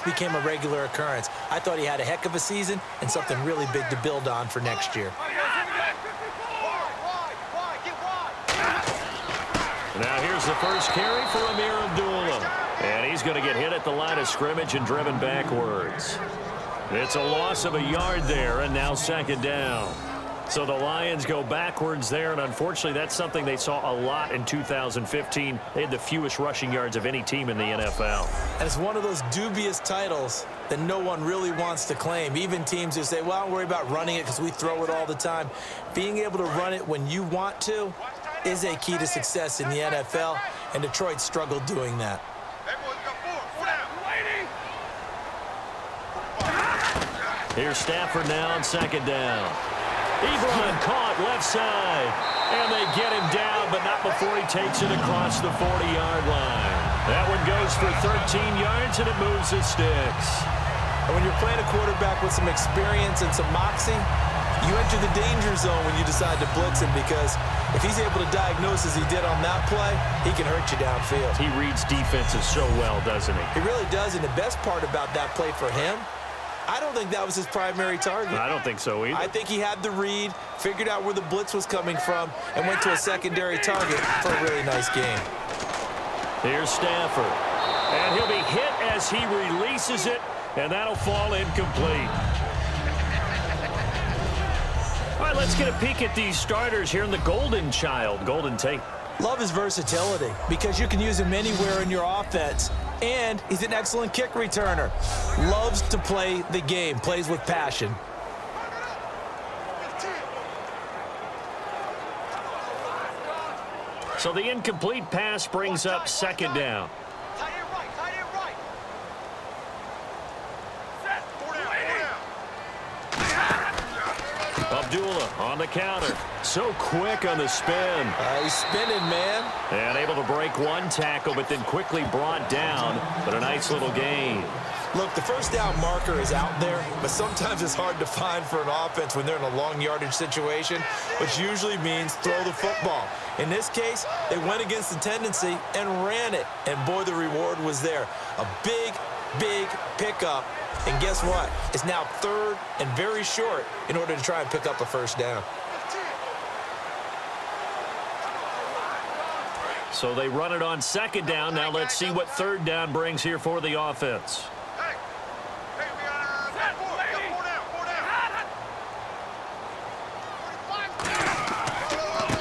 became a regular occurrence. I thought he had a heck of a season and something really big to build on for next year. Now here's the first carry for Amir Abdullah. And he's going to get hit at the line of scrimmage and driven backwards. It's a loss of a yard there, and now second down. So the Lions go backwards there, and unfortunately that's something they saw a lot in 2015. They had the fewest rushing yards of any team in the NFL. And it's one of those dubious titles that no one really wants to claim. Even teams who say, well, don't worry about running it because we throw it all the time. Being able to run it when you want to is a key to success in the NFL, and Detroit struggled doing that. Here's Stafford now on second down. Ebron caught left side, and they get him down, but not before he takes it across the 40-yard line. That one goes for 13 yards, and it moves the sticks. And when you're playing a quarterback with some experience and some moxie, you enter the danger zone when you decide to blitz him, because if he's able to diagnose as he did on that play, he can hurt you downfield. He reads defenses so well, doesn't he? He really does, and the best part about that play for him, I don't think that was his primary target. I don't think so either. I think he had the read, figured out where the blitz was coming from, and went to a secondary target for a really nice game. Here's Stafford. And he'll be hit as he releases it, and that'll fall incomplete. All right, let's get a peek at these starters here in the Golden Child. Golden Tate. Love his versatility because you can use him anywhere in your offense. And he's an excellent kick returner. Loves to play the game, plays with passion. So the incomplete pass brings up second down. Abdullah on the counter. So quick on the spin. He's spinning, man. And able to break one tackle, but then quickly brought down. But a nice little gain. Look, the first down marker is out there, but sometimes it's hard to find for an offense when they're in a long yardage situation, which usually means throw the football. In this case, they went against the tendency and ran it. And, boy, the reward was there. A big, big pickup. And guess what? It's now third and very short in order to try and pick up a first down. So they run it on second down. Now let's see what third down brings here for the offense.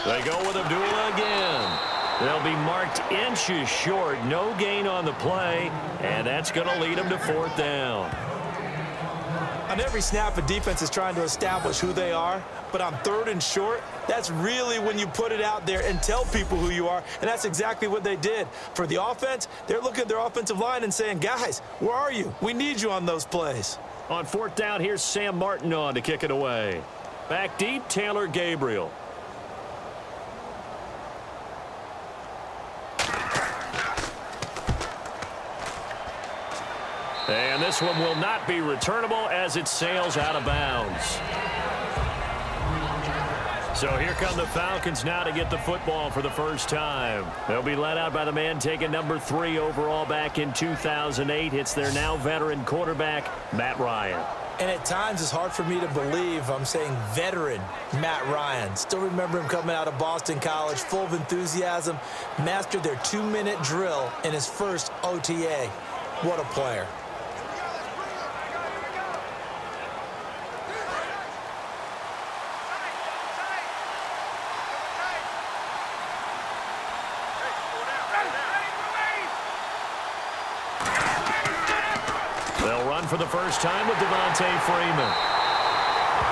They go with Abdullah again. They'll be marked inches short. No gain on the play, and that's going to lead them to fourth down. On every snap, a defense is trying to establish who they are, but on third and short, that's really when you put it out there and tell people who you are, and that's exactly what they did. For the offense, they're looking at their offensive line and saying, guys, where are you? We need you on those plays. On fourth down, here's Sam Martin on to kick it away. Back deep, Taylor Gabriel. And this one will not be returnable as it sails out of bounds. So here come the Falcons now to get the football for the first time. They'll be led out by the man taking number 3 overall back in 2008. It's their now veteran quarterback, Matt Ryan. And at times it's hard for me to believe I'm saying veteran Matt Ryan. Still remember him coming out of Boston College, full of enthusiasm, mastered their 2-minute drill in his first OTA. What a player. They'll run for the first time with Devontae Freeman.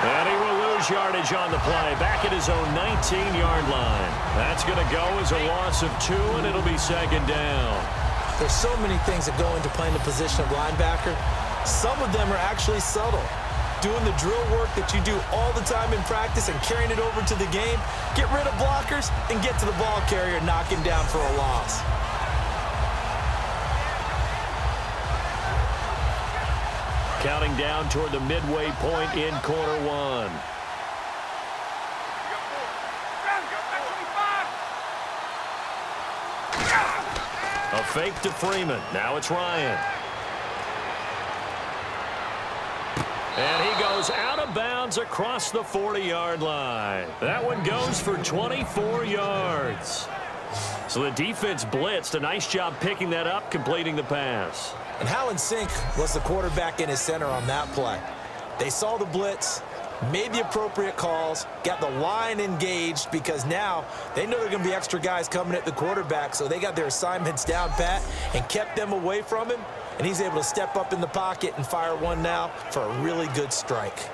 And he will lose yardage on the play, back at his own 19-yard line. That's going to go as a loss of 2, and it'll be second down. There's so many things that go into playing the position of linebacker. Some of them are actually subtle. Doing the drill work that you do all the time in practice and carrying it over to the game. Get rid of blockers and get to the ball carrier and knock him down for a loss. Counting down toward the midway point in quarter one. A fake to Freeman. Now it's Ryan. of bounds across the 40-yard line. That one goes for 24 yards. So the defense blitzed. A nice job picking that up, completing the pass. And how in sync was the quarterback in his center on that play? They saw the blitz, made the appropriate calls, got the line engaged because now they know there are going to be extra guys coming at the quarterback, so they got their assignments down pat and kept them away from him, and he's able to step up in the pocket and fire one now for a really good strike.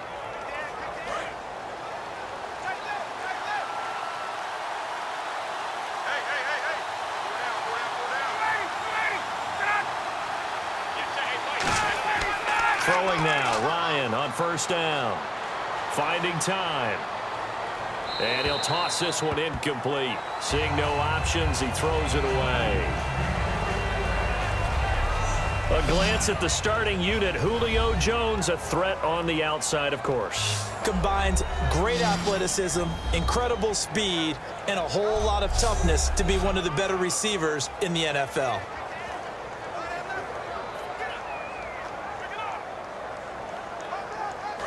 Throwing now, Ryan on first down. Finding time. And he'll toss this one incomplete. Seeing no options, he throws it away. A glance at the starting unit. Julio Jones, a threat on the outside, of course. Combines great athleticism, incredible speed, and a whole lot of toughness to be one of the better receivers in the NFL.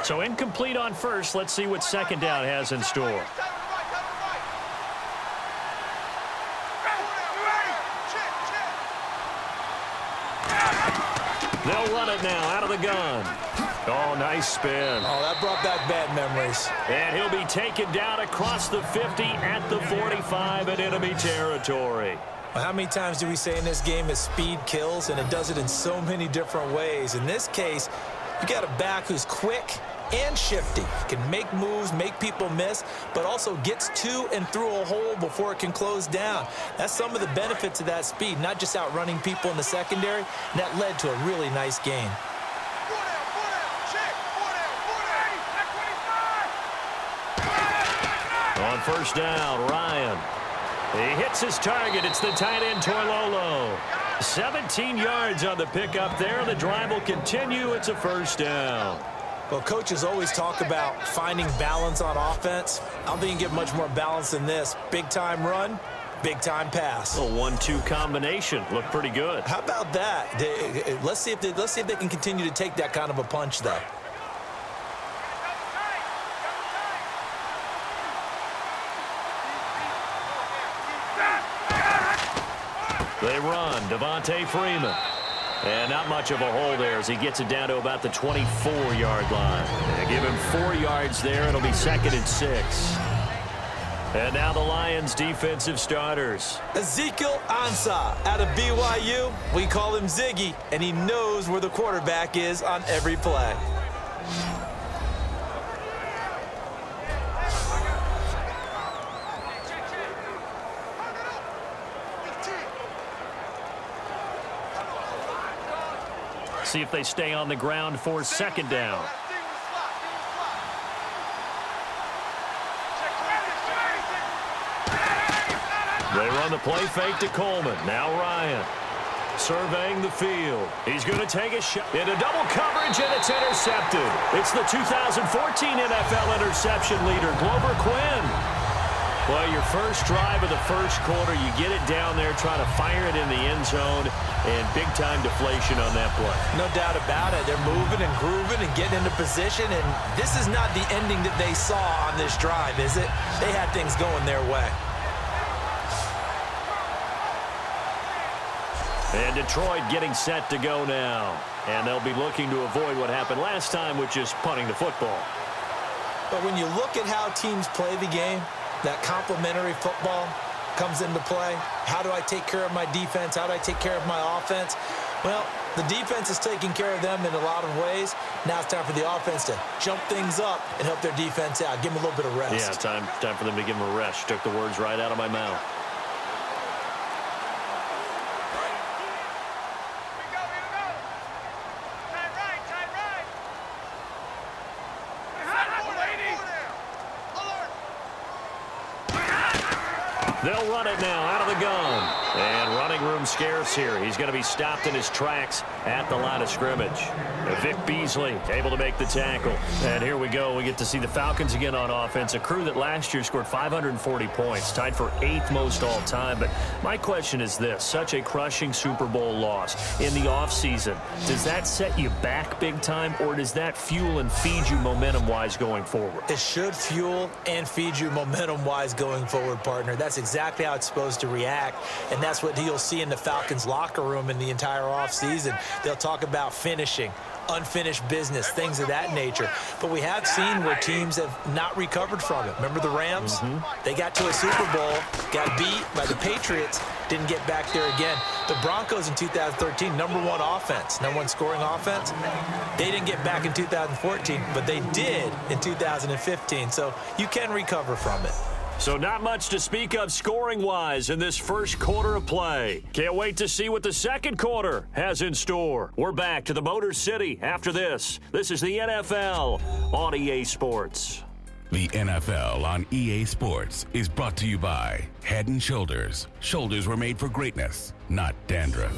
So incomplete on first. Let's see what second down has in store. They'll run it now out of the gun. Oh, nice spin. Oh, that brought back bad memories. And he'll be taken down across the 50 at the 45 in enemy territory. Well, how many times do we say in this game that speed kills, and it does it in so many different ways? In this case, you got a back who's quick and shifty, can make moves, make people miss, but also gets to and through a hole before it can close down. That's some of the benefits of that speed, not just outrunning people in the secondary, and that led to a really nice game. On first down, Ryan. He hits his target. It's the tight end, Torlolo. 17 yards on the pickup there. The drive will continue. It's a first down. Well, coaches always talk about finding balance on offense. I don't think you can get much more balance than this. Big-time run, big-time pass. A 1-2 combination. Looked pretty good. How about that? Let's see if they can continue to take that kind of a punch, though. They run. Devontae Freeman. And not much of a hole there as he gets it down to about the 24-yard line. They give him 4 yards there. It'll be second and 6. And now the Lions' defensive starters. Ezekiel Ansah out of BYU. We call him Ziggy, and he knows where the quarterback is on every play. See if they stay on the ground for second down. They run the play fake to Coleman. Now Ryan surveying the field. He's going to take a shot into double coverage, and it's intercepted. It's the 2014 NFL interception leader, Glover Quinn. Well, your first drive of the first quarter, you get it down there, try to fire it in the end zone, and big-time deflation on that play. No doubt about it. They're moving and grooving and getting into position, and this is not the ending that they saw on this drive, is it? They had things going their way. And Detroit getting set to go now. And they'll be looking to avoid what happened last time, which is punting the football. But when you look at how teams play the game, that complementary football comes into play. How do I take care of my defense? How do I take care of my offense? Well, the defense is taking care of them in a lot of ways. Now it's time for the offense to jump things up and help their defense out. Give them a little bit of rest. Yeah, time for them to give them a rest. Took the words right out of my mouth. They'll run it now out of the gun. And running room scarce here. He's going to be stopped in his tracks at the line of scrimmage. Vic Beasley able to make the tackle. And here we go. We get to see the Falcons again on offense, a crew that last year scored 540 points, tied for 8th most all time. But my question is this, such a crushing Super Bowl loss in the offseason, does that set you back big time, or does that fuel and feed you momentum-wise going forward? It should fuel and feed you momentum-wise going forward, partner. That's exactly how it's supposed to react, and that's what you'll see in the Falcons locker room in the entire offseason. They'll talk about finishing, unfinished business, things of that nature. But we have seen where teams have not recovered from it. Remember the Rams? They got to a Super Bowl, got beat by the Patriots, didn't get back there again. The Broncos in 2013, #1 offense, #1 scoring offense. They didn't get back in 2014, but they did in 2015. So you can recover from it. So not much to speak of scoring-wise in this first quarter of play. Can't wait to see what the second quarter has in store. We're back to the Motor City after this. This is the NFL on EA Sports. The NFL on EA Sports is brought to you by Head & Shoulders. Shoulders were made for greatness, not dandruff.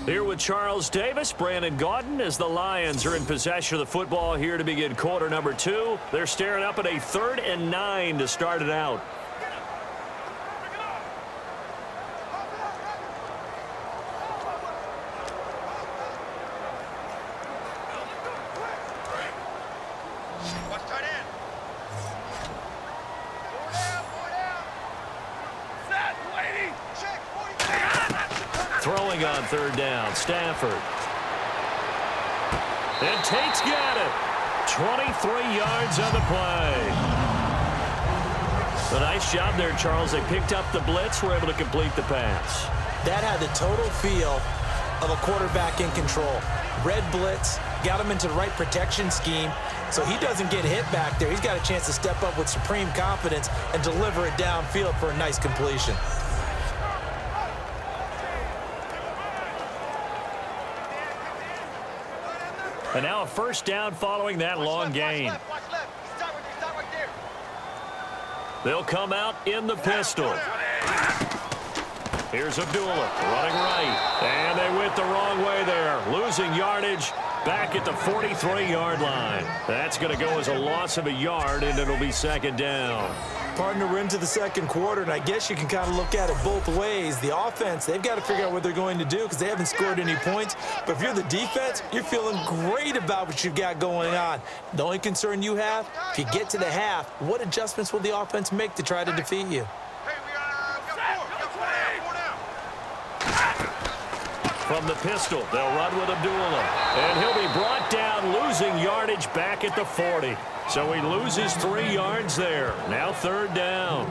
Here with Charles Davis, Brandon Gaudin, as the Lions are in possession of the football here to begin quarter number 2. They're staring up at a 3rd and 9 to start it out. Throwing on 3rd down, Stafford. And Tate's got it. 23 yards on the play. A nice job there, Charles. They picked up the blitz, were able to complete the pass. That had the total feel of a quarterback in control. Red blitz, got him into the right protection scheme, so he doesn't get hit back there. He's got a chance to step up with supreme confidence and deliver it downfield for a nice completion. And now a first down following that long gain. They'll come out in the pistol. Here's Abdullah running right. And they went the wrong way there. Losing yardage back at the 43-yard line. That's going to go as a loss of a yard, and it'll be 2nd down. Partner, we're into the second quarter, and I guess you can kind of look at it both ways. The offense, they've got to figure out what they're going to do because they haven't scored any points. But if you're the defense, you're feeling great about what you've got going on. The only concern you have, if you get to the half, what adjustments will the offense make to try to defeat you? From the pistol, they'll run with Abdullah. And he'll be brought down, losing yardage back at the 40. So he loses 3 yards there. Now 3rd down.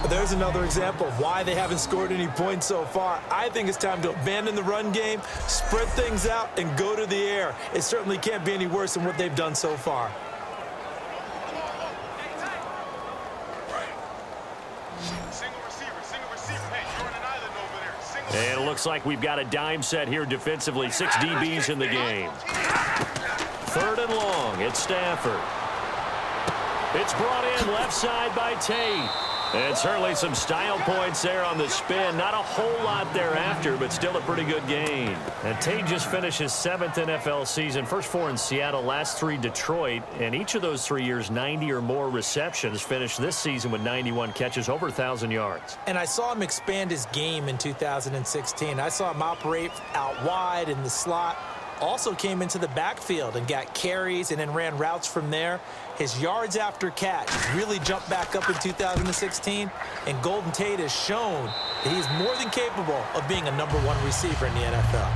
There's another example of why they haven't scored any points so far. I think it's time to abandon the run game, spread things out, and go to the air. It certainly can't be any worse than what they've done so far. And it looks like we've got a dime set here defensively. 6 DBs in the game. 3rd and long. It's Stafford. It's brought in left side by Tate. And certainly some style points there on the spin. Not a whole lot thereafter, but still a pretty good gain. And Tate just finished his 7th NFL season. First 4 in Seattle, last 3 Detroit. And each of those 3 years, 90 or more receptions. Finished this season with 91 catches, over 1,000 yards. And I saw him expand his game in 2016. I saw him operate out wide in the slot. Also came into the backfield and got carries and then ran routes from there. His yards after catch really jumped back up in 2016, and Golden Tate has shown that he's more than capable of being a #1 receiver in the NFL.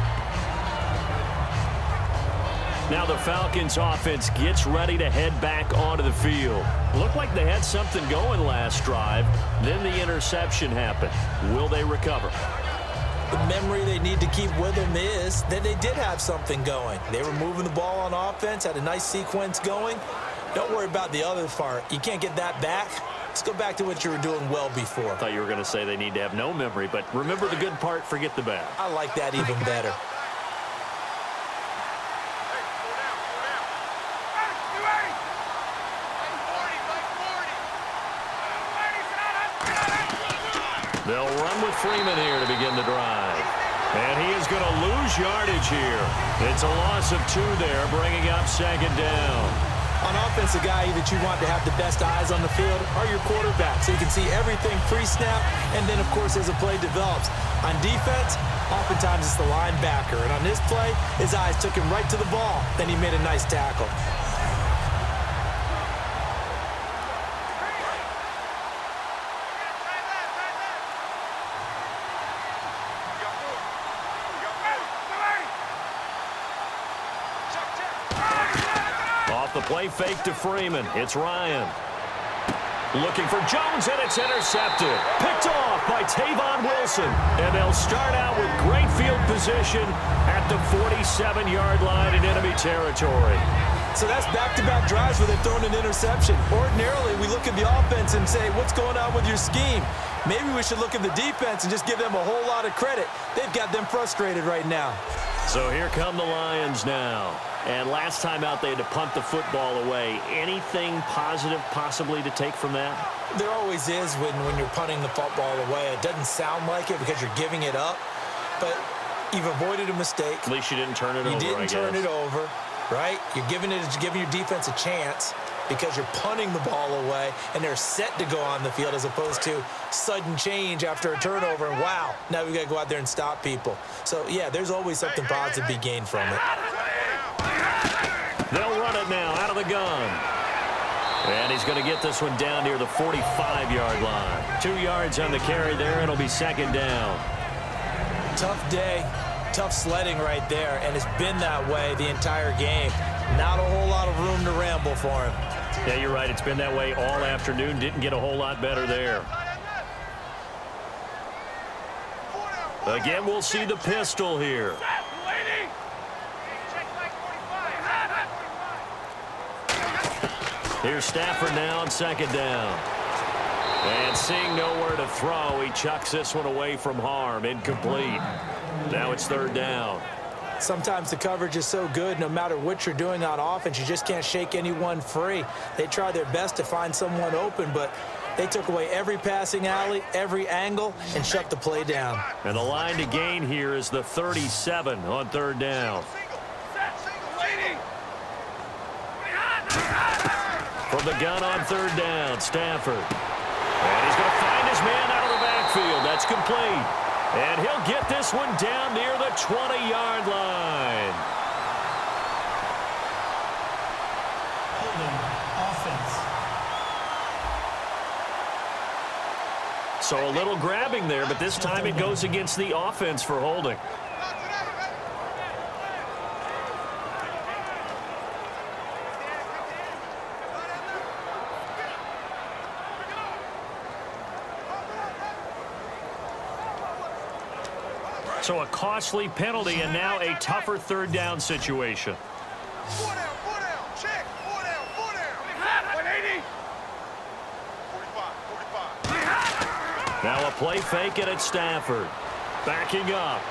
Now the Falcons offense gets ready to head back onto the field. Looked like they had something going last drive. Then the interception happened. Will they recover? The memory they need to keep with them is that they did have something going. They were moving the ball on offense, had a nice sequence going. Don't worry about the other part. You can't get that back. Let's go back to what you were doing well before. I thought you were going to say they need to have no memory, but remember the good part, forget the bad. I like that even better. They'll run with Freeman here to begin the drive. And he is going to lose yardage here. It's a loss of 2 there, bringing up second down. On offense, the guy that you want to have the best eyes on the field are your quarterback, so you can see everything pre-snap, and then, of course, as the play develops. On defense, oftentimes it's the linebacker, and on this play, his eyes took him right to the ball. Then he made a nice tackle. The play fake to Freeman. It's Ryan. Looking for Jones, and it's intercepted. Picked off by Tavon Wilson. And they'll start out with great field position at the 47-yard line in enemy territory. So that's back-to-back drives where they've thrown an interception. Ordinarily, we look at the offense and say, what's going on with your scheme? Maybe we should look at the defense and just give them a whole lot of credit. They've got them frustrated right now. So here come the Lions now. And last time out, they had to punt the football away. Anything positive possibly to take from that? There always is when you're punting the football away. It doesn't sound like it because you're giving it up, but you've avoided a mistake. At least you didn't turn it over, You didn't turn it over, right? You're giving your defense a chance because you're punting the ball away, and they're set to go on the field as opposed to sudden change after a turnover, and wow, now we've got to go out there and stop people. So, yeah, there's always something positive to be gained from it. They'll run it now out of the gun. And he's going to get this one down near the 45-yard line. 2 yards on the carry there. It'll be second down. Tough day, tough sledding right there, and it's been that way the entire game. Not a whole lot of room to ramble for him. Yeah, you're right. It's been that way all afternoon. Didn't get a whole lot better there. Again, we'll see the pistol here. Here's Stafford now on second down. And seeing nowhere to throw, he chucks this one away from harm. Incomplete. Now it's third down. Sometimes the coverage is so good, no matter what you're doing on offense, you just can't shake anyone free. They try their best to find someone open, but they took away every passing alley, every angle, and shut the play down. And the line to gain here is the 37 on third down. From the gun on third down, Stafford. And he's going to find his man out of the backfield. That's complete. And he'll get this one down near the 20-yard line. So a little grabbing there, but this time it goes against the offense for holding. So a costly penalty and now a tougher third down situation. Four down, check, four down. 180. 45. Now a play fake it at Stafford. Backing up.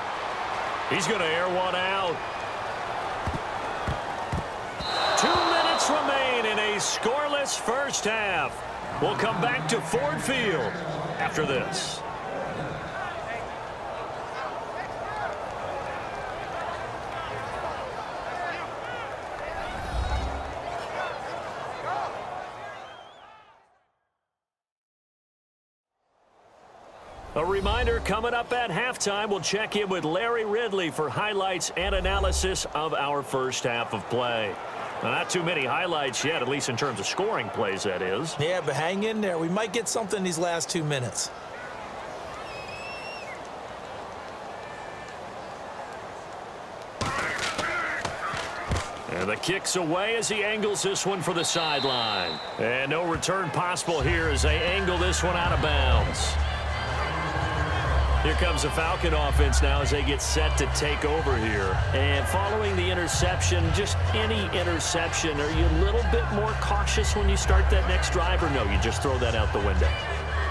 He's going to air one out. 2 minutes remain in a scoreless first half. We'll come back to Ford Field after this. A reminder, coming up at halftime, we'll check in with Larry Ridley for highlights and analysis of our first half of play. Now, not too many highlights yet, at least in terms of scoring plays, that is. Yeah, but hang in there. We might get something these last 2 minutes. And the kick's away as he angles this one for the sideline. And no return possible here as they angle this one out of bounds. Here comes the Falcon offense now as they get set to take over here. And following the interception, just any interception, are you a little bit more cautious when you start that next drive, or no, you just throw that out the window?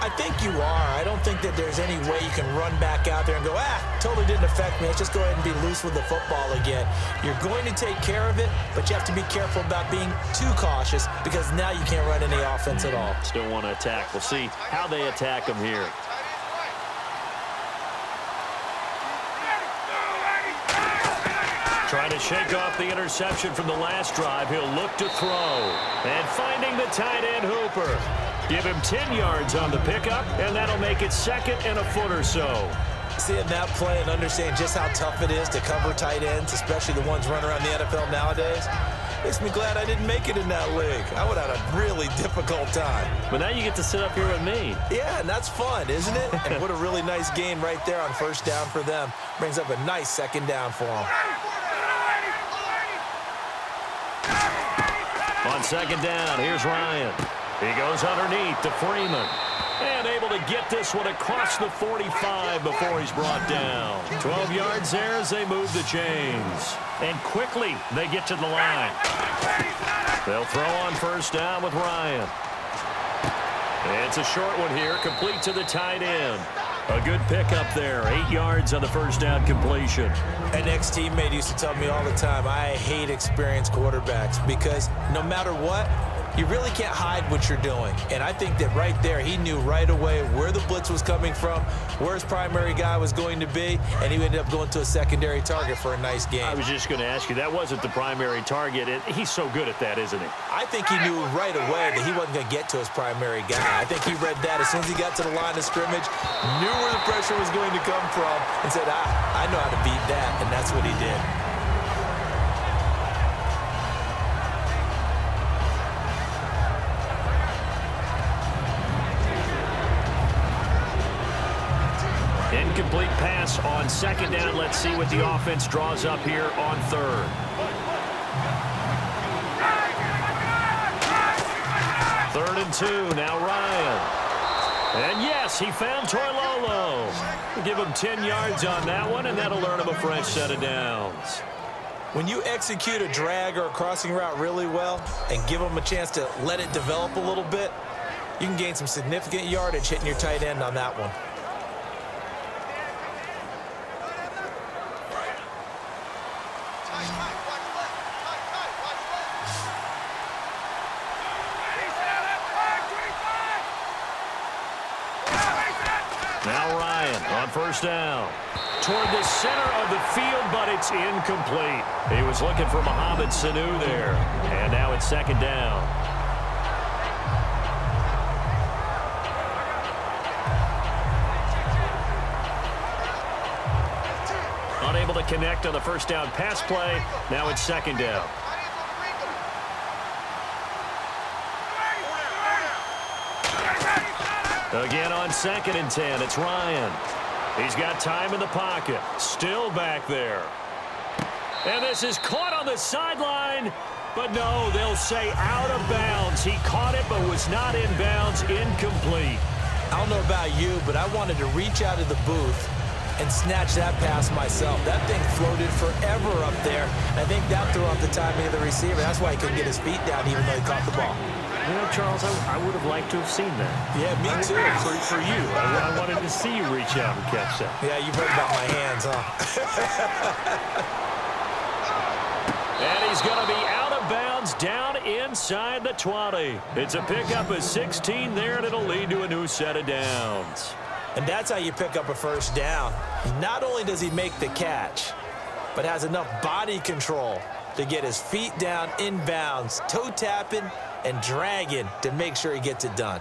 I think you are. I don't think that there's any way you can run back out there and go, totally didn't affect me. Let's just go ahead and be loose with the football again. You're going to take care of it, but you have to be careful about being too cautious because now you can't run any offense at all. Still want to attack. We'll see how they attack them here. Trying to shake off the interception from the last drive. He'll look to throw. And finding the tight end Hooper. Give him 10 yards on the pickup, and that'll make it 2nd and a foot or so. Seeing that play and understanding just how tough it is to cover tight ends, especially the ones running around the NFL nowadays, makes me glad I didn't make it in that league. I would have had a really difficult time. But now you get to sit up here with me. Yeah, and that's fun, isn't it? And what a really nice gain right there on first down for them. Brings up a nice 2nd down for them. On 2nd down, here's Ryan. He goes underneath to Freeman. And able to get this one across the 45 before he's brought down. 12 yards there as they move the chains. And quickly they get to the line. They'll throw on first down with Ryan. It's a short one here, complete to the tight end. A good pickup there, 8 yards on the first down completion. An ex-teammate used to tell me all the time, I hate experienced quarterbacks because no matter what, you really can't hide what you're doing. And I think that right there, he knew right away where the blitz was coming from, where his primary guy was going to be, and he ended up going to a secondary target for a nice game. I was just going to ask you, that wasn't the primary target. He's so good at that, isn't he? I think he knew right away that he wasn't going to get to his primary guy. I think he read that as soon as he got to the line of scrimmage, knew where the pressure was going to come from, and said, I know how to beat that, and that's what he did. Incomplete pass on 2nd down. Let's see what the offense draws up here on 3rd. 3rd and 2. Now Ryan. And yes, he found Toilolo. Give him 10 yards on that one, and that'll earn him a fresh set of downs. When you execute a drag or a crossing route really well and give them a chance to let it develop a little bit, you can gain some significant yardage hitting your tight end on that one. Now Ryan on first down. Toward the center of the field, but it's incomplete. He was looking for Mohamed Sanu there. And now it's 2nd down. Unable to connect on the first down pass play. Now it's 2nd down. Again on 2nd and 10, it's Ryan. He's got time in the pocket. Still back there. And this is caught on the sideline. But no, they'll say out of bounds. He caught it but was not in bounds. Incomplete. I don't know about you, but I wanted to reach out of the booth and snatch that pass myself. That thing floated forever up there. I think that threw off the timing of the receiver. That's why he couldn't get his feet down even though he caught the ball. You know, Charles, I would have liked to have seen that. Yeah, me too. For you. I wanted to see you reach out and catch that. Yeah, you've heard about my hands, huh? And he's going to be out of bounds down inside the 20. It's a pickup of 16 there, and it'll lead to a new set of downs. And that's how you pick up a first down. Not only does he make the catch, but has enough body control to get his feet down in bounds, toe tapping and dragging to make sure he gets it done.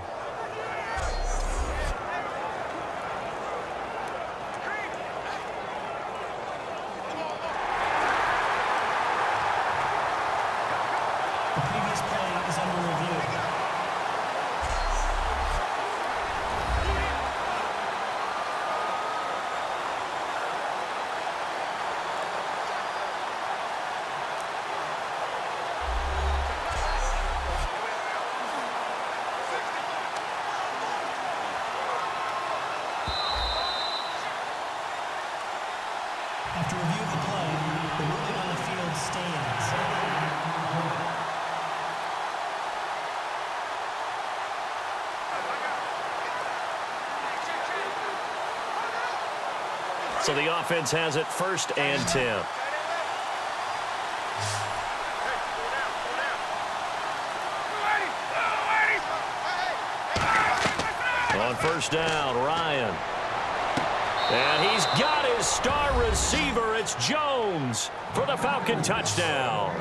The previous play is under review. After review of the play, the ruling on the field stands. So the offense has it 1st and 10. On first down, Ryan. And he's got his star receiver. It's Jones for the Falcon touchdown.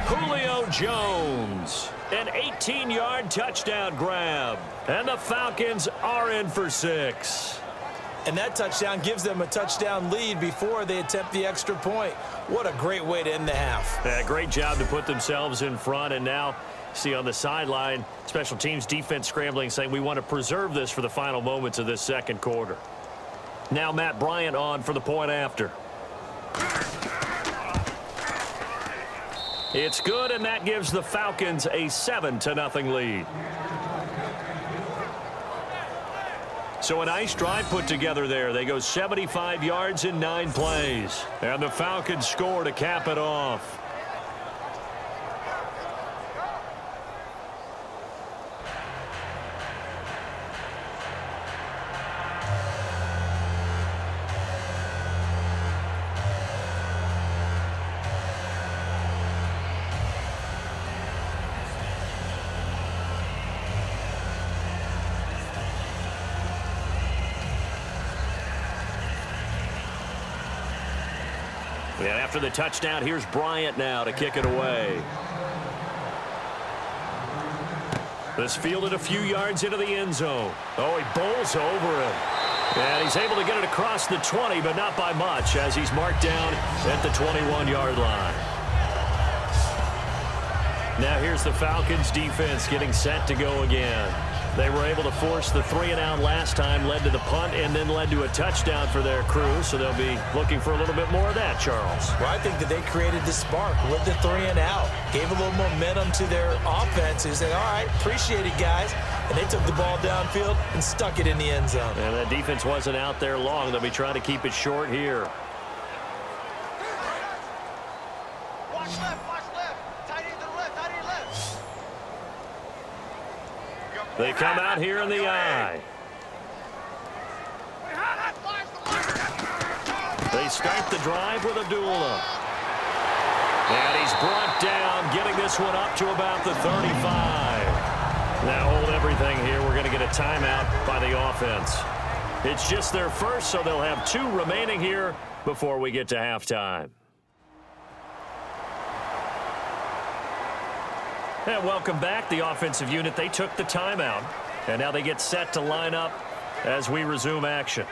Julio Jones, an 18-yard touchdown grab. And the Falcons are in for 6. And that touchdown gives them a touchdown lead before they attempt the extra point. What a great way to end the half. Yeah, great job to put themselves in front. And now, see on the sideline, special teams defense scrambling, saying we want to preserve this for the final moments of this second quarter. Now Matt Bryant on for the point after. It's good, and that gives the Falcons a 7-0 lead. So a nice drive put together there. They go 75 yards in 9 plays. And the Falcons score to cap it off. And after the touchdown, here's Bryant now to kick it away. This fielded a few yards into the end zone. Oh, he bowls over him. And he's able to get it across the 20, but not by much, as he's marked down at the 21-yard line. Now here's the Falcons defense getting set to go again. They were able to force the 3-and-out last time, led to the punt, and then led to a touchdown for their crew. So they'll be looking for a little bit more of that, Charles. Well, I think that they created the spark with the 3-and-out. Gave a little momentum to their offense. Who said, all right, appreciate it, guys. And they took the ball downfield and stuck it in the end zone. And that defense wasn't out there long. They'll be trying to keep it short here. Watch left. Tight end to the left, tight end left. They come out here in the eye. They start the drive with Abdullah. And he's brought down, getting this one up to about the 35. Now hold everything here. We're going to get a timeout by the offense. It's just their first, so they'll have 2 remaining here before we get to halftime. And welcome back. The offensive unit, they took the timeout. And now they get set to line up as we resume action.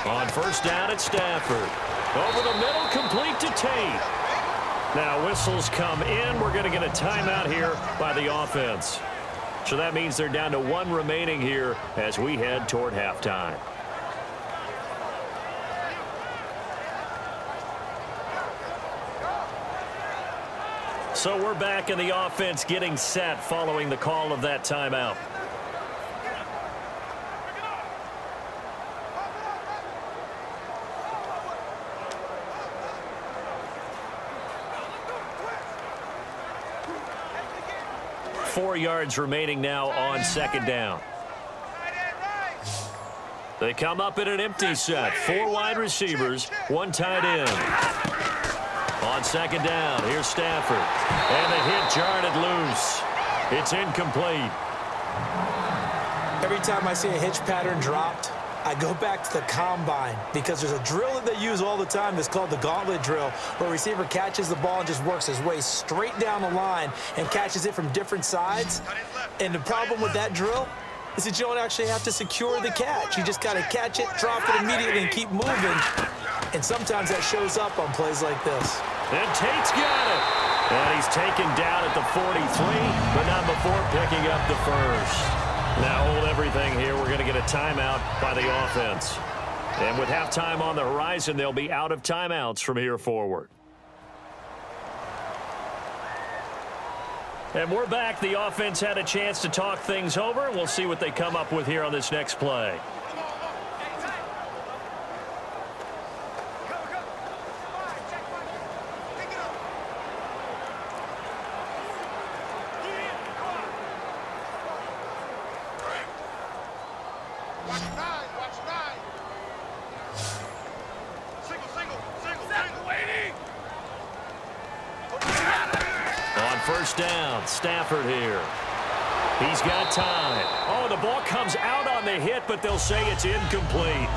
On first down at Stafford. Over the middle, complete to Tate. Now whistles come in. We're going to get a timeout here by the offense. So that means they're down to 1 remaining here as we head toward halftime. So we're back in the offense getting set following the call of that timeout. Four yards remaining now on second down. They come up in an empty set. 4 wide receivers, 1 tight end. On second down, here's Stafford. And the hit jarred it loose. It's incomplete. Every time I see a hitch pattern dropped, I go back to the combine because there's a drill that they use all the time that's called the gauntlet drill, where a receiver catches the ball and just works his way straight down the line and catches it from different sides. And the problem with that drill is that you don't actually have to secure the catch. You just kind of catch it, drop it immediately, and keep moving. And sometimes that shows up on plays like this. And Tate's got it. And he's taken down at the 43, but not before picking up the first. Now hold everything here. We're going to get a timeout by the offense. And with halftime on the horizon, they'll be out of timeouts from here forward. And we're back. The offense had a chance to talk things over. We'll see what they come up with here on this next play. first down. Stafford here. He's got time. Oh, the ball comes out on the hit, but they'll say it's incomplete.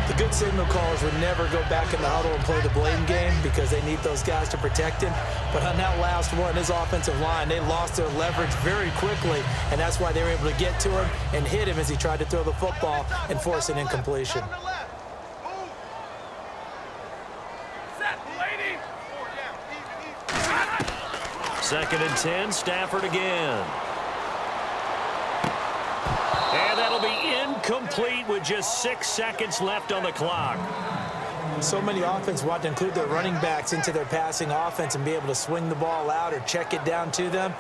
The good signal callers would never go back in the huddle and play the blame game because they need those guys to protect him. But on that last one, his offensive line, they lost their leverage very quickly, and that's why they were able to get to him and hit him as he tried to throw the football and force an incompletion. Second and 10, Stafford again. And that'll be incomplete with just 6 seconds left on the clock. So many offenses want to include their running backs into their passing offense and be able to swing the ball out or check it down to them.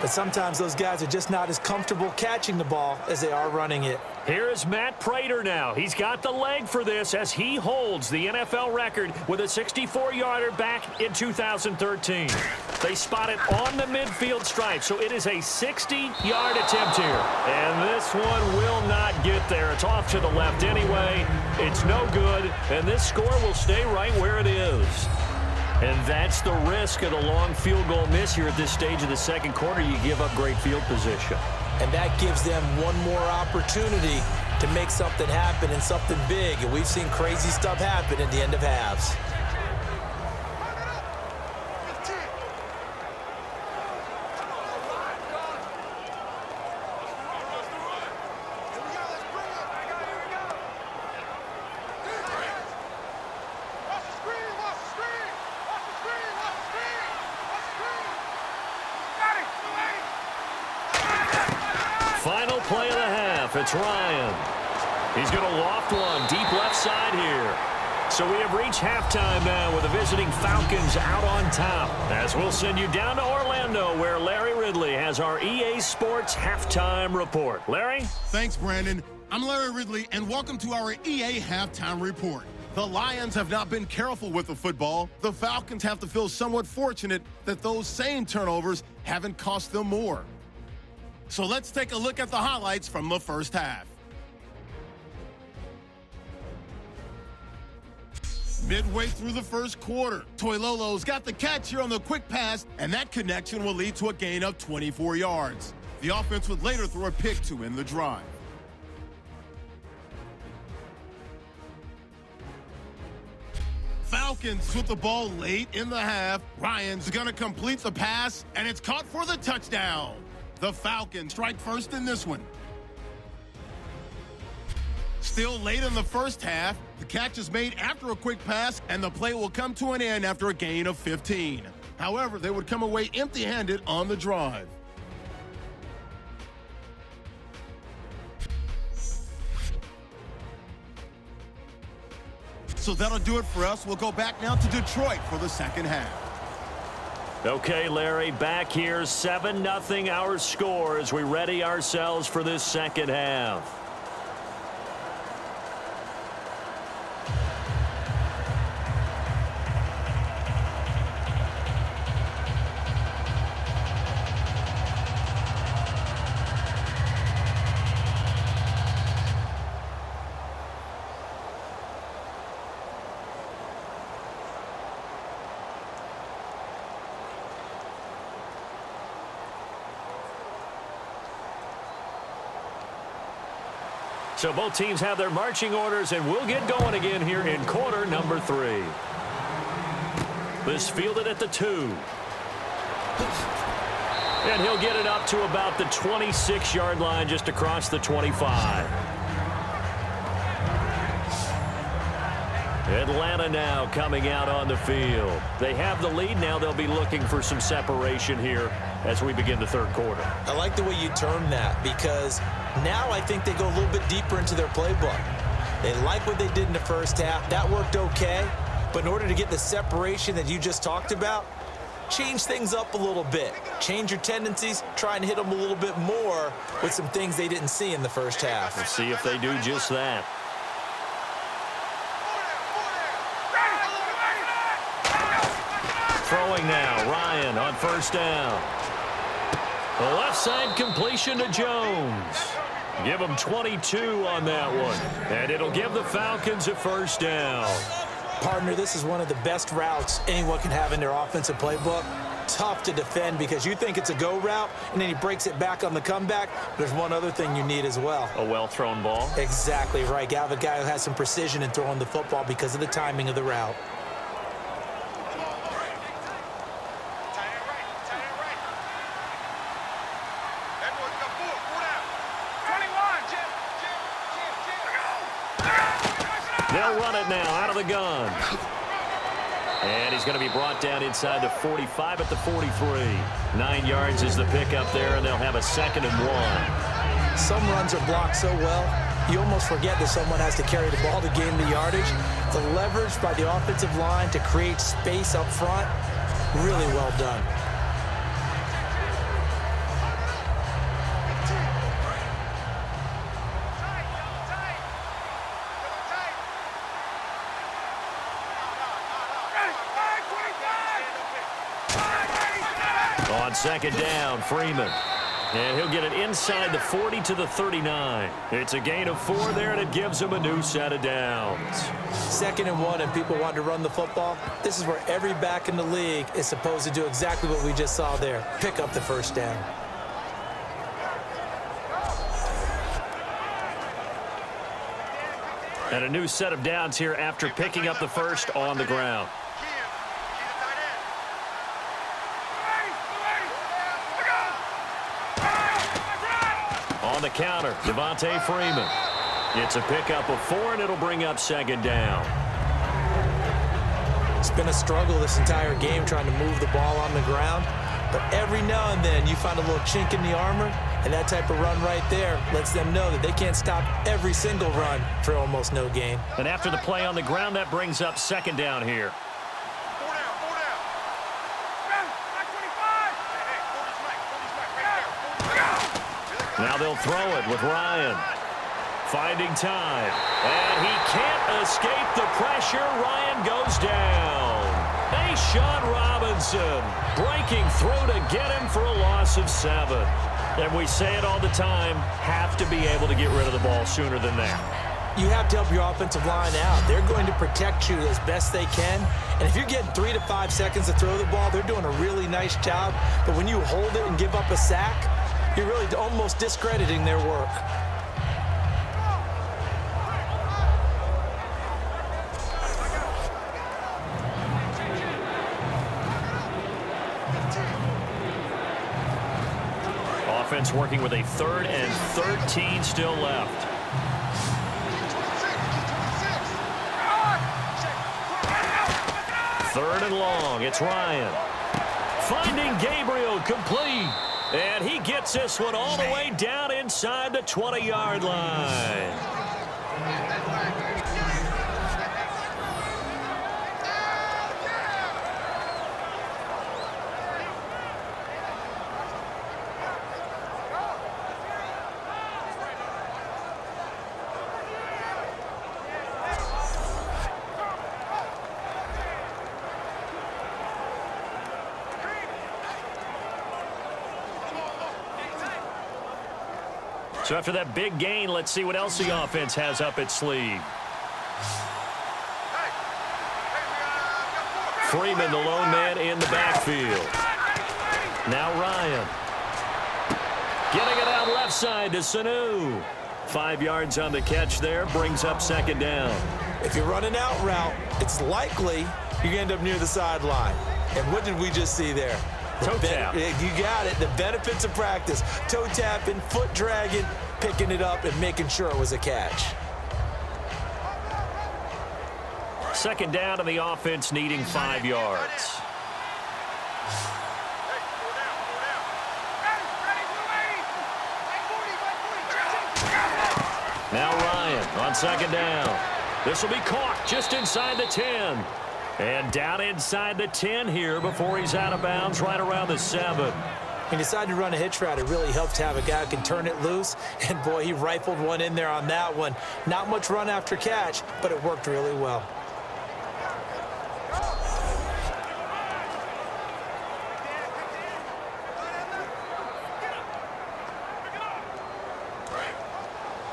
But sometimes those guys are just not as comfortable catching the ball as they are running it. Here is Matt Prater now. He's got the leg for this as he holds the NFL record with a 64-yarder back in 2013. They spot it on the midfield stripe, so it is a 60-yard attempt here. And this one will not get there. It's off to the left anyway. It's no good, and this score will stay right where it is. And that's the risk of the long field goal miss here at this stage of the second quarter. You give up great field position. And that gives them one more opportunity to make something happen and something big. And we've seen crazy stuff happen at the end of halves. Final play of the half. It's Ryan. He's going to loft one deep left side here. So we have reached halftime now with the visiting Falcons out on top. As we'll send you down to Orlando where Larry Ridley has our EA Sports halftime report. Larry? Thanks, Brandon. I'm Larry Ridley, and welcome to our EA halftime report. The Lions have not been careful with the football. The Falcons have to feel somewhat fortunate that those same turnovers haven't cost them more. So let's take a look at the highlights from the first half. Midway through the first quarter, Toilolo's got the catch here on the quick pass, and that connection will lead to a gain of 24 yards. The offense would later throw a pick to end the drive. Falcons with the ball late in the half. Ryan's going to complete the pass, and it's caught for the touchdown. The Falcons strike first in this one. Still late in the first half, the catch is made after a quick pass, and the play will come to an end after a gain of 15. However, they would come away empty-handed on the drive. So that'll do it for us. We'll go back now to Detroit for the second half. Okay, Larry, back here, 7-0 our score as we ready ourselves for this second half. So both teams have their marching orders, and we'll get going again here in quarter number 3. This fielded at the 2. And he'll get it up to about the 26-yard line, just across the 25. Atlanta now coming out on the field. They have the lead now. They'll be looking for some separation here as we begin the third quarter. I like the way you term that because now I think they go a little bit deeper into their playbook. They like what they did in the first half. That worked okay. But in order to get the separation that you just talked about, change things up a little bit. Change your tendencies. Try and hit them a little bit more with some things they didn't see in the first half. Let's see if they do just that. Throwing now, Ryan on first down. The left side completion to Jones. Give him 22 on that one. And it'll give the Falcons a first down. Partner, this is one of the best routes anyone can have in their offensive playbook. tough to defend because you think it's a go route, and then he breaks it back on the comeback. There's one other thing you need as well. A well-thrown ball? Exactly right. You have a guy who has some precision in throwing the football because of the timing of the route. They'll run it now out of the gun. And he's going to be brought down inside the 45 at the 43. 9 yards is the pickup there, and they'll have a 2nd and 1. Some runs are blocked so well, you almost forget that someone has to carry the ball to gain the yardage. The leverage by the offensive line to create space up front, really well done. On 2nd down, Freeman. And he'll get it inside the 40 to the 39. It's a gain of 4 there, and it gives him a new set of downs. 2nd and 1, and people want to run the football. This is where every back in the league is supposed to do exactly what we just saw there. Pick up the 1st down. And a new set of downs here after picking up the 1st on the ground. On the counter, Devontae Freeman. It's a pickup of 4, and it'll bring up 2nd down. It's been a struggle this entire game trying to move the ball on the ground. But every now and then you find a little chink in the armor, and that type of run right there lets them know that they can't stop every single run for almost no gain. And after the play on the ground, that brings up 2nd down here. Now they'll throw it with Ryan. Finding time. And he can't escape the pressure. Ryan goes down. Sean Robinson breaking through to get him for a loss of 7. And we say it all the time, have to be able to get rid of the ball sooner than that. You have to help your offensive line out. They're going to protect you as best they can. And if you're getting 3 to 5 seconds to throw the ball, they're doing a really nice job. But when you hold it and give up a sack, you're really almost discrediting their work. Offense working with a 3rd and 13 still left. Third and long. It's Ryan. Finding Gabriel complete. And he gets this one all the way down inside the 20-yard line. So after that big gain, let's see what else the offense has up its sleeve. Freeman, the lone man in the backfield. Now Ryan. Getting it out left side to Sanu. 5 yards on the catch there, brings up 2nd down. If you're running out route, it's likely you're going to end up near the sideline. And what did we just see there? Toe tap. You got it. The benefits of practice. Toe tapping, foot dragging, picking it up, and making sure it was a catch. 2nd down, and the offense needing 5 yards. Now Ryan on 2nd down. This will be caught just inside the 10. And down inside the 10 here before he's out of bounds right around the 7. He decided to run a hitch route. It really helps to have a guy who can turn it loose. And, boy, he rifled one in there on that one. Not much run after catch, but it worked really well.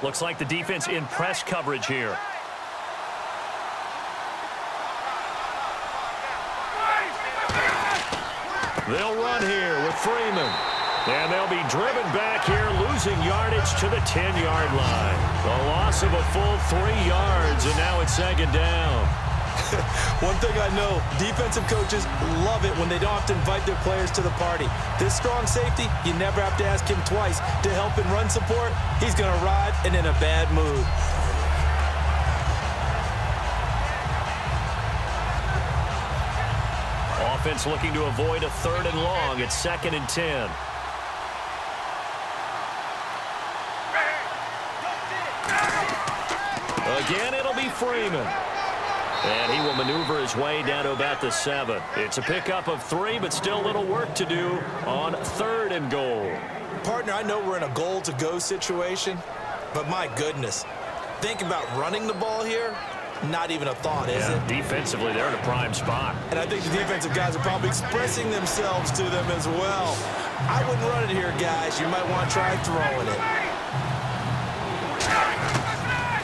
Looks like the defense in press coverage here. They'll run here with Freeman. And they'll be driven back here, losing yardage to the 10-yard line. A loss of a full 3 yards, and now it's second down. One thing I know, defensive coaches love it when they don't have to invite their players to the party. This strong safety, you never have to ask him twice to help in run support. He's going to arrive and in a bad mood. Offense looking to avoid a 3rd and long. It's 2nd and 10. Again, it'll be Freeman. And he will maneuver his way down to about the 7. It's a pickup of 3, but still a little work to do on 3rd and goal. Partner, I know we're in a goal-to-go situation, but my goodness, think about running the ball here. Not even a thought, is it? Defensively, they're in a prime spot. And I think the defensive guys are probably expressing themselves to them as well. I wouldn't run it here, guys. You might want to try throwing it.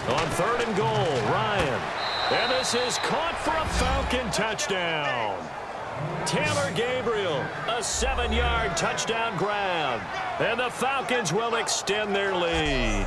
On 3rd and goal, Ryan. And this is caught for a Falcon touchdown. Taylor Gabriel, a 7-yard touchdown grab. And the Falcons will extend their lead.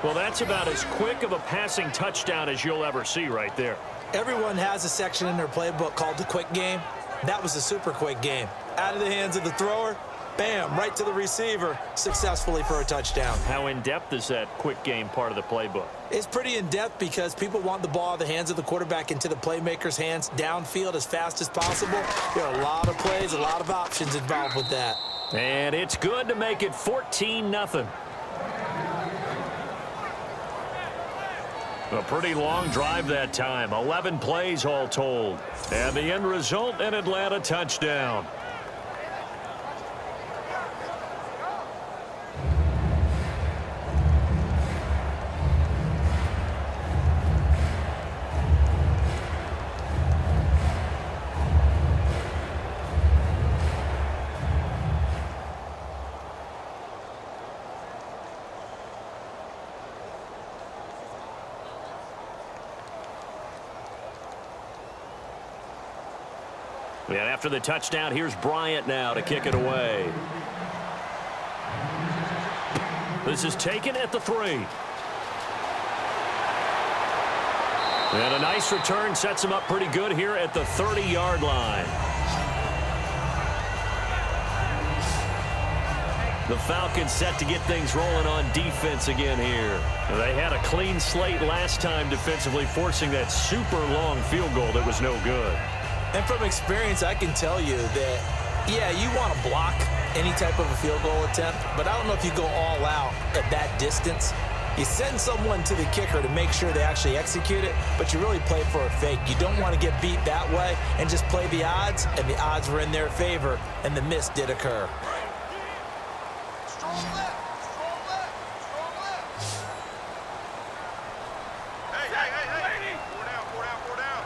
Well, that's about as quick of a passing touchdown as you'll ever see right there. Everyone has a section in their playbook called the quick game. That was a super quick game. Out of the hands of the thrower, bam, right to the receiver, successfully for a touchdown. How in-depth is that quick game part of the playbook? It's pretty in-depth because people want the ball out of the hands of the quarterback into the playmaker's hands downfield as fast as possible. There are a lot of plays, a lot of options involved with that. And it's good to make it 14-0. A pretty long drive that time, 11 plays all told. And the end result, an Atlanta touchdown. And after the touchdown, here's Bryant now to kick it away. This is taken at the 3. And a nice return sets him up pretty good here at the 30-yard line. The Falcons set to get things rolling on defense again here. They had a clean slate last time defensively, forcing that super long field goal that was no good. And from experience, I can tell you that, yeah, you want to block any type of a field goal attempt, but I don't know if you go all out at that distance. You send someone to the kicker to make sure they actually execute it, but you really play for a fake. You don't want to get beat that way and just play the odds, and the odds were in their favor, and the miss did occur. Strong left, strong left, strong left. Hey. Four down.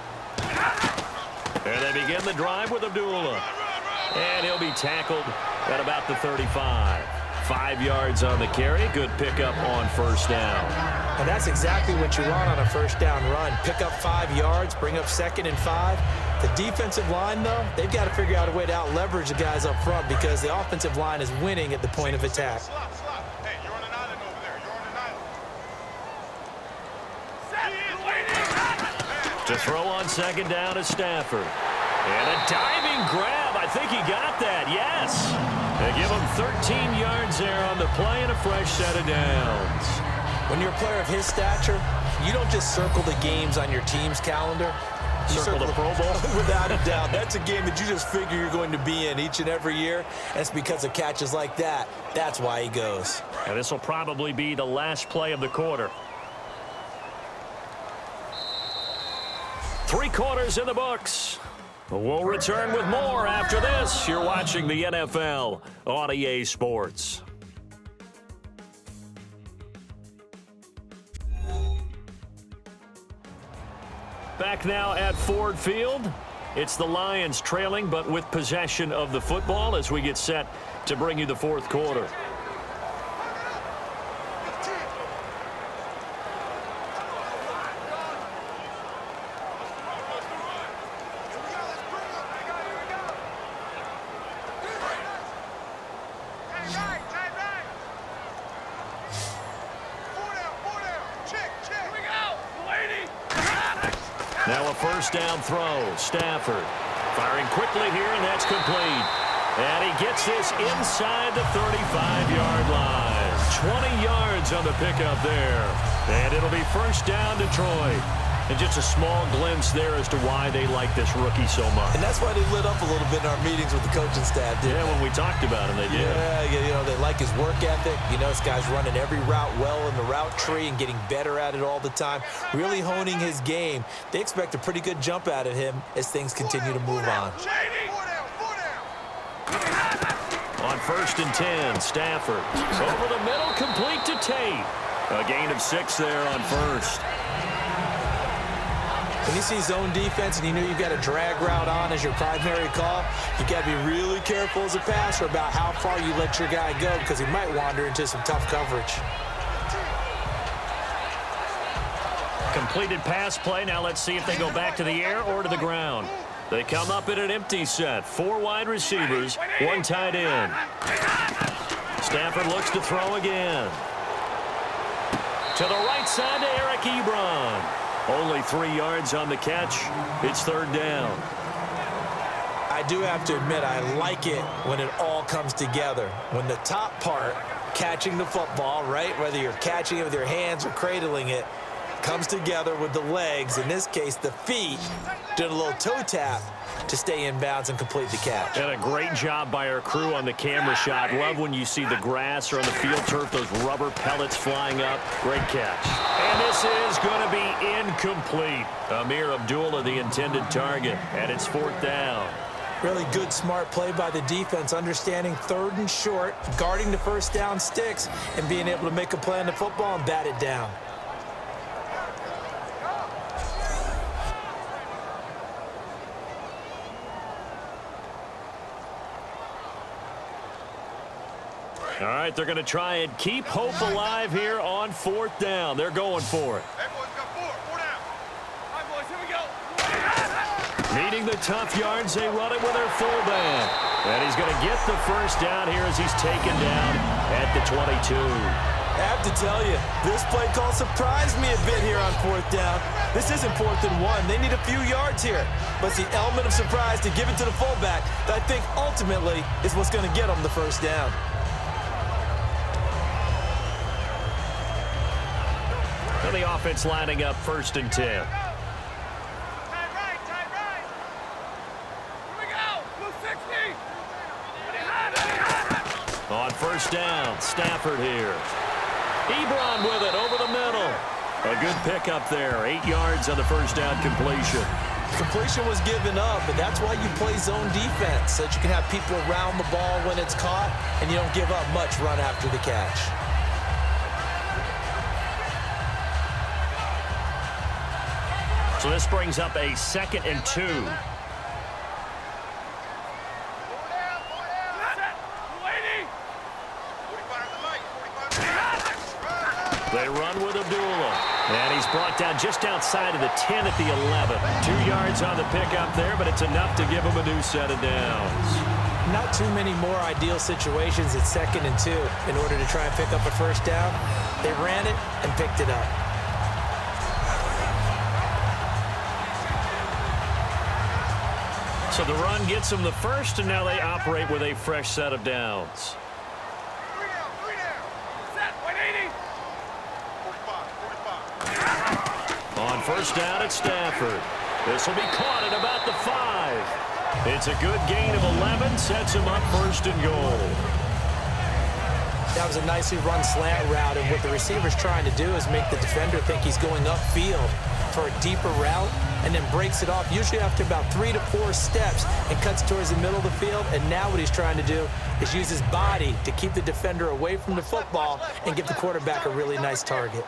And they begin the drive with Abdullah. And he'll be tackled at about the 35. 5 yards on the carry. Good pickup on first down. And that's exactly what you want on a first down run. Pick up 5 yards, bring up 2nd and 5. The defensive line, though, they've got to figure out a way to out-leverage the guys up front because the offensive line is winning at the point of attack. Slop. Hey, you're on an island over there. You're on an island. To throw on second down is Stafford. And a diving grab. I think he got that. Yes. They give him 13 yards there on the play and a fresh set of downs. When you're a player of his stature, you don't just circle the games on your team's calendar. You Circle the Pro Bowl? Without a doubt. That's a game that you just figure you're going to be in each and every year. And it's because of catches like that. That's why he goes. And this will probably be the last play of the quarter. 3 quarters in the books. We'll return with more after this. You're watching the NFL on EA Sports. Back now at Ford Field. It's the Lions trailing, but with possession of the football as we get set to bring you the fourth quarter. Now a first down throw. Stafford firing quickly here, and that's complete. And he gets this inside the 35-yard line. 20 yards on the pickup there. And it'll be first down Detroit. And just a small glimpse there as to why they like this rookie so much. And that's why they lit up a little bit in our meetings with the coaching staff. Yeah, when we talked about him, they did. Yeah, they like his work ethic. This guy's running every route well in the route tree and getting better at it all the time, really honing his game. They expect a pretty good jump out of him as things continue to move on. On 1st and 10, Stafford. Over the middle, complete to Tate. A gain of 6 there on first. When you see zone defense and you know you've got a drag route on as your primary call, you got to be really careful as a passer about how far you let your guy go because he might wander into some tough coverage. Completed pass play. Now let's see if they go back to the air or to the ground. They come up in an empty set. 4 wide receivers, 1 tight end. Stafford looks to throw again. To the right side to Eric Ebron. Only 3 yards on the catch. It's 3rd down. I do have to admit, I like it when it all comes together. When the top part, catching the football, right, whether you're catching it with your hands or cradling it, comes together with the legs, in this case the feet, doing a little toe tap to stay in bounds and complete the catch. And a great job by our crew on the camera shot. Love when you see the grass or on the field turf, those rubber pellets flying up. Great catch. And this is going to be incomplete. Amir Abdullah, the intended target, and it's 4th down. Really good, smart play by the defense, understanding 3rd and short, guarding the first down sticks, and being able to make a play on the football and bat it down. All right, they're going to try and keep hope alive here on 4th down. They're going for it. Hey, boys, got 4. 4 down. All right, boys, here we go. Needing the tough yards, they run it with their fullback. And he's going to get the first down here as he's taken down at the 22. I have to tell you, this play call surprised me a bit here on 4th down. This isn't 4th and 1. They need a few yards here. But it's the element of surprise to give it to the fullback that I think ultimately is what's going to get them the first down. And the offense lining up 1st and 10. Tight right, tight right. Here we go. Blue 60. On 1st down, Stafford here. Ebron with it over the middle. A good pickup there. 8 yards on the first down completion. Completion was given up, but that's why you play zone defense, so that you can have people around the ball when it's caught, and you don't give up much run after the catch. So this brings up a 2nd and 2. They run with Abdullah. And he's brought down just outside of the 10 at the 11. 2 yards on the pickup there, but it's enough to give him a new set of downs. Not too many more ideal situations at 2nd and 2 in order to try and pick up a first down. They ran it and picked it up. So the run gets them the first, and now they operate with a fresh set of downs. 3 down, 3 down. Set, 180. 45, 45. On 1st down at Stafford. This will be caught at about the 5. It's a good gain of 11, sets him up 1st and goal. That was a nicely run slant route, and what the receiver's trying to do is make the defender think he's going upfield for a deeper route, and then breaks it off, usually after about 3 to 4 steps, and cuts towards the middle of the field. And now what he's trying to do is use his body to keep the defender away from the football and give the quarterback a really nice target.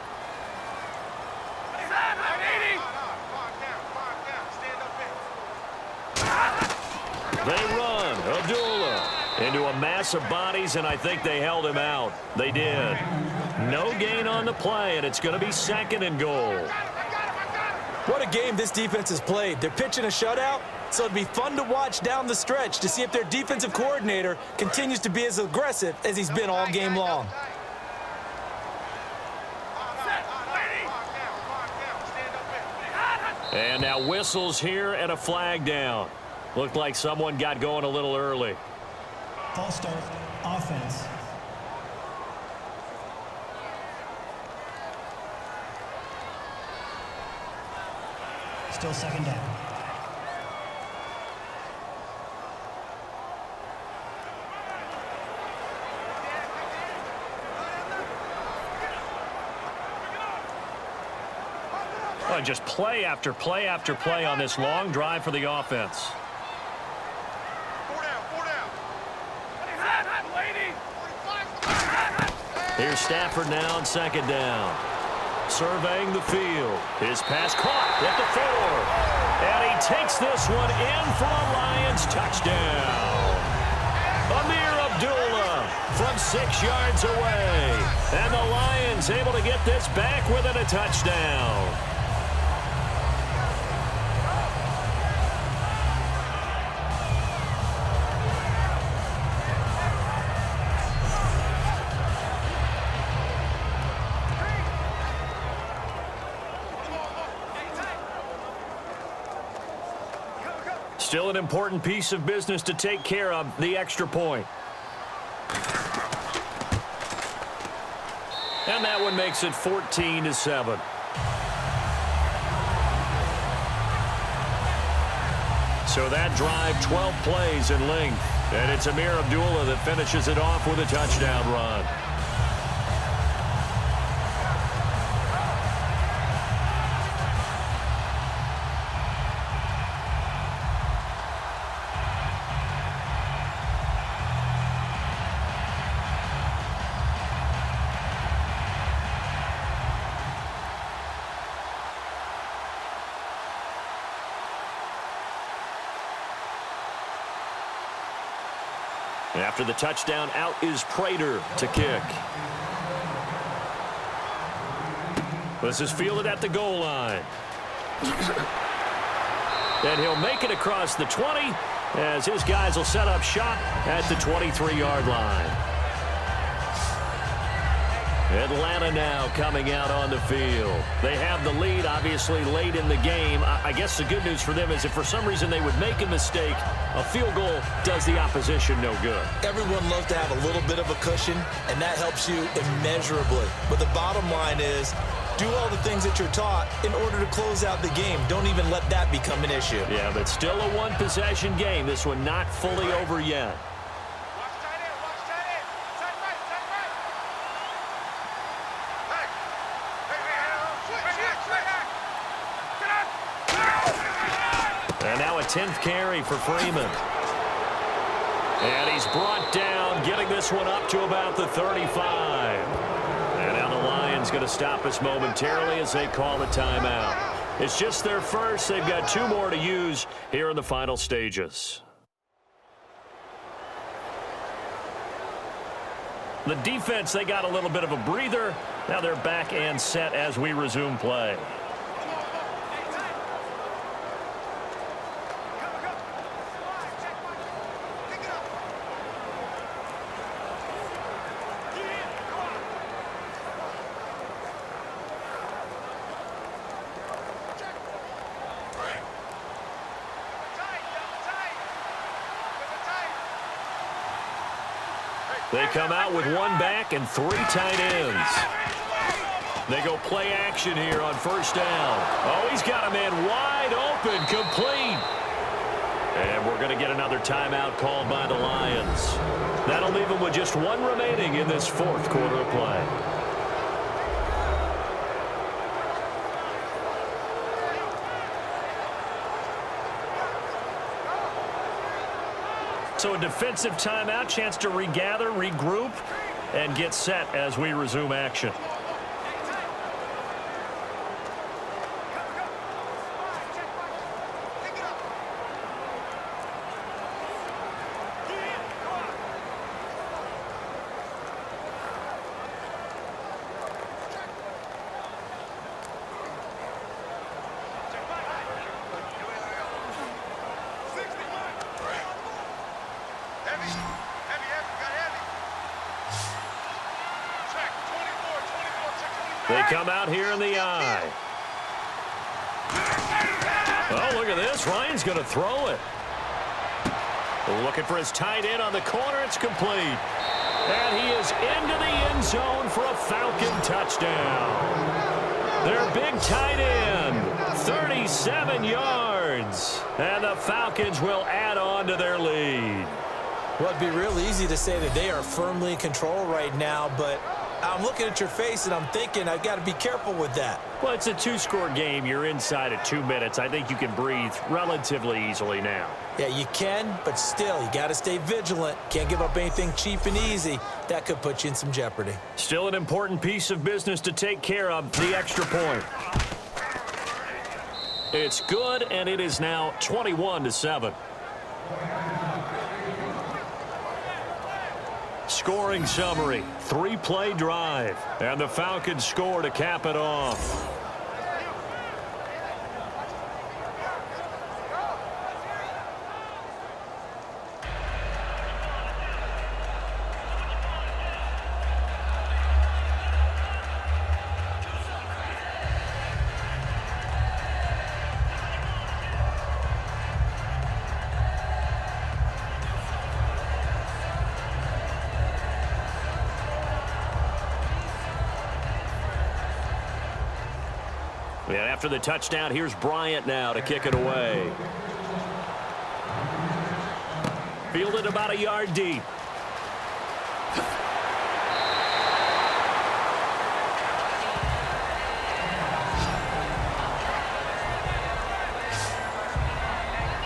They run. Abdullah into a mass of bodies, and I think they held him out. They did. No gain on the play, and it's going to be 2nd and goal. What a game this defense has played. They're pitching a shutout, so it'd be fun to watch down the stretch to see if their defensive coordinator continues to be as aggressive as he's been all game long. And now whistles here and a flag down. Looked like someone got going a little early. False start, offense. Still second down. Oh, just play after play after play on this long drive for the offense. Here's Stafford now on second down. Surveying the field. His pass caught at the 4. And he takes this one in for a Lions touchdown. Amir Abdullah from 6 yards away. And the Lions able to get this back within a touchdown. Still an important piece of business to take care of, the extra point. And that one makes it 14-7. So that drive, 12 plays in length. And it's Amir Abdullah that finishes it off with a touchdown run. After the touchdown, out is Prater to kick. This is fielded at the goal line. And he'll make it across the 20 as his guys will set up shop at the 23-yard line. Atlanta now coming out on the field. They have the lead, obviously, late in the game. I guess the good news for them is if for some reason they would make a mistake, a field goal does the opposition no good. Everyone loves to have a little bit of a cushion, and that helps you immeasurably. But the bottom line is, do all the things that you're taught in order to close out the game. Don't even let that become an issue. Yeah, but still a one-possession game. This one not fully over yet. And now a 10th carry for Freeman. And he's brought down, getting this one up to about the 35. And now the Lions going to stop us momentarily as they call a timeout. It's just their first. They've got 2 more to use here in the final stages. The defense, they got a little bit of a breather. Now they're back and set as we resume play. They come out with 1 back and 3 tight ends. They go play action here on first down. Oh, he's got a man wide open, complete. And we're going to get another timeout called by the Lions. That'll leave them with just 1 remaining in this 4th quarter of play. So a defensive timeout, chance to regather, regroup, and get set as we resume action. Heavy. They come out here in the eye. at this. Ryan's going to throw it. Looking for his tight end on the corner. It's complete. And he is into the end zone for a Falcon touchdown. Their big tight end, 37 yards. And the Falcons will add on to their lead. Well, it'd be real easy to say that they are firmly in control right now, but I'm looking at your face and I'm thinking I've got to be careful with that. Well, it's a two-score game. You're inside at 2 minutes. I think you can breathe relatively easily now. Yeah, you can, but still, you got to stay vigilant. Can't give up anything cheap and easy. That could put you in some jeopardy. Still an important piece of business to take care of, the extra point. It's good, and it is now 21-7. Scoring summary, 3-play drive, and the Falcons score to cap it off. And after the touchdown, here's Bryant now to kick it away. Fielded about a yard deep.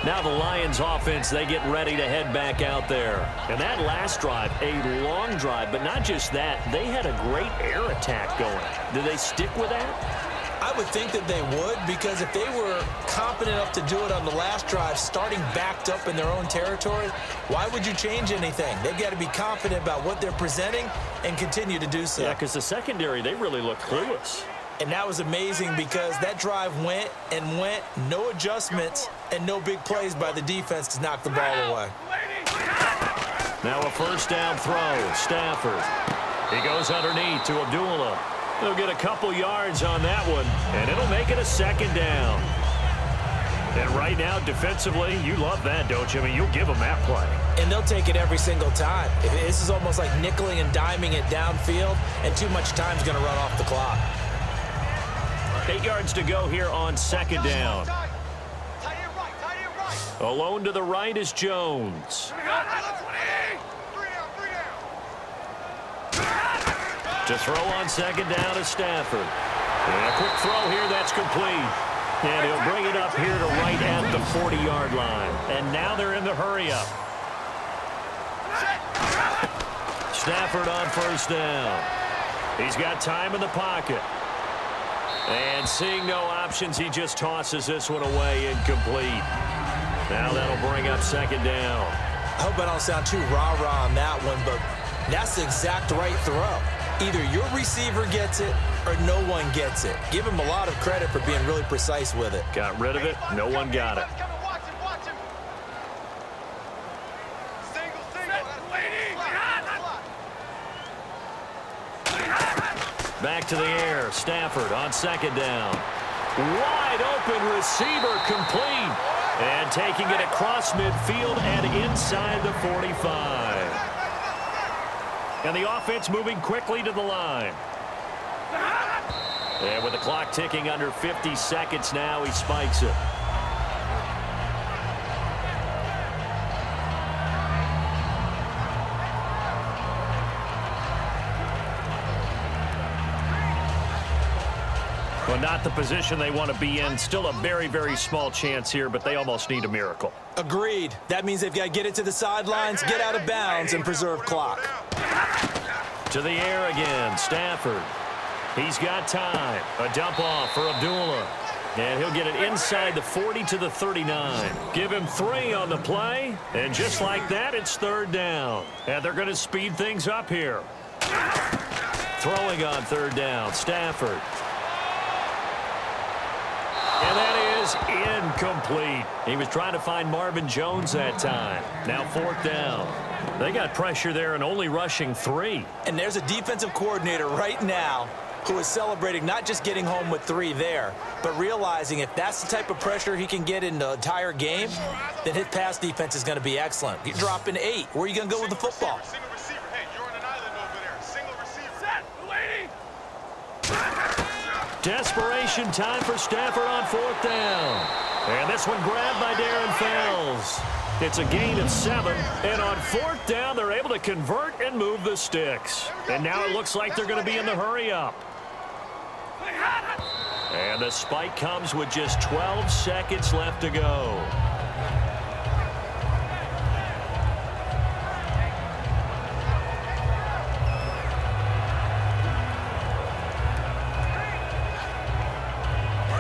Now the Lions offense, they get ready to head back out there. And that last drive, a long drive, but not just that, they had a great air attack going. Do they stick with that? I would think that they would, because if they were competent enough to do it on the last drive, starting backed up in their own territory, why would you change anything? They've got to be confident about what they're presenting and continue to do so. Yeah, because the secondary, they really looked clueless. And that was amazing because that drive went and went, no adjustments and no big plays by the defense to knock the ball away. Now a first down throw, Stafford. He goes underneath to Abdullah. They'll get a couple yards on that one, and it'll make it a second down. And right now, defensively, you love that, don't you? I mean, you'll give them that play. And they'll take it every single time. This is almost like nickeling and diming it downfield, and too much time's going to run off the clock. 8 yards to go here on second down. Alone to the right is Jones. To throw on second down is Stafford. And a quick throw here, that's complete. And he'll bring it up here to right at the 40-yard line. And now they're in the hurry-up. Stafford on first down. He's got time in the pocket. And seeing no options, he just tosses this one away incomplete. Now that'll bring up second down. I hope I don't sound too rah-rah on that one, but that's the exact right throw. Either your receiver gets it or no one gets it. Give him a lot of credit for being really precise with it. Got rid of it. No one got it. Back to the air. Stafford on second down. Wide open receiver complete. And taking it across midfield and inside the 45. And the offense moving quickly to the line. And with the clock ticking under 50 seconds now, he spikes it. Well, not the position they want to be in. Still a very, very small chance here, but they almost need a miracle. Agreed. That means they've got to get it to the sidelines, get out of bounds, and preserve clock. To the air again, Stafford. He's got time. A dump off for Abdullah. And he'll get it inside the 40 to the 39. Give him 3 on the play. And just like that, it's third down. And they're going to speed things up here. Throwing on third down, Stafford. And that is incomplete. He was trying to find Marvin Jones that time. Now fourth down. They got pressure there and only rushing 3. And there's a defensive coordinator right now who is celebrating not just getting home with 3 there, but realizing if that's the type of pressure he can get in the entire game, then his pass defense is going to be excellent. You're dropping 8. Where are you going to go with the football? Single receiver. Hey, you're on an island over there. Single receiver. Set, lady. Desperation time for Stafford on 4th down. And this one grabbed by Darren Fells. It's a gain of 7, and on 4th down, they're able to convert and move the sticks. And now it looks like they're going to be in the hurry-up. And the spike comes with just 12 seconds left to go.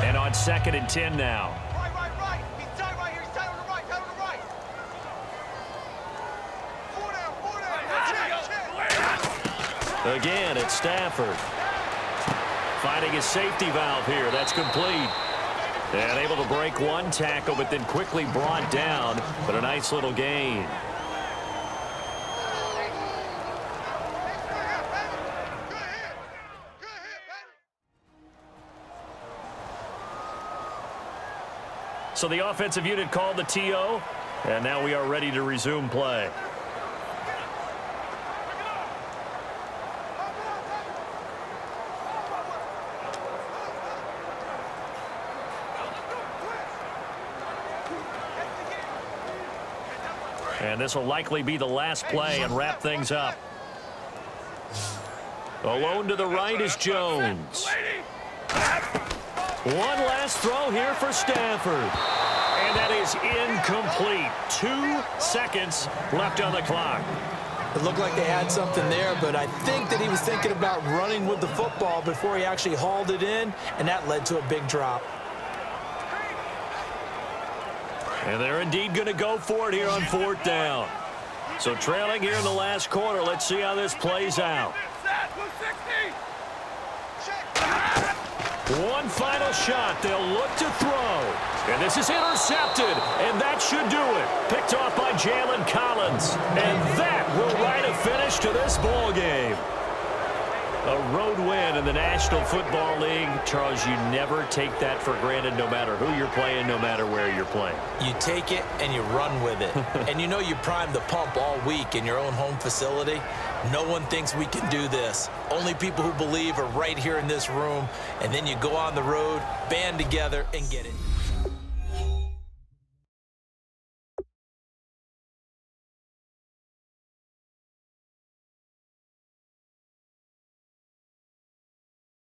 And on 2nd and 10 now. Right. He's tight right here. He's tight on the right. Tight on the right. 4 down. Check. Again, it's Stafford. Finding his safety valve here. That's complete. And able to break 1 tackle, but then quickly brought down. But a nice little gain. So the offensive unit called the TO, and now we are ready to resume play. And this will likely be the last play and wrap things up. Alone to the right is Jones. One last throw here for Stafford. And that is incomplete. 2 seconds left on the clock. It looked like they had something there, but I think that he was thinking about running with the football before he actually hauled it in, and that led to a big drop. And they're indeed going to go for it here on 4th down. So trailing here in the last quarter, let's see how this plays out. One final shot. They'll look to throw. And this is intercepted. And that should do it. Picked off by Jalen Collins. And that will write a finish to this ball game. A road win in the National Football League. Charles, you never take that for granted no matter who you're playing, no matter where you're playing. You take it and you run with it. And you know you primed the pump all week in your own home facility. No one thinks we can do this. Only people who believe are right here in this room. And then you go on the road, band together, and get it.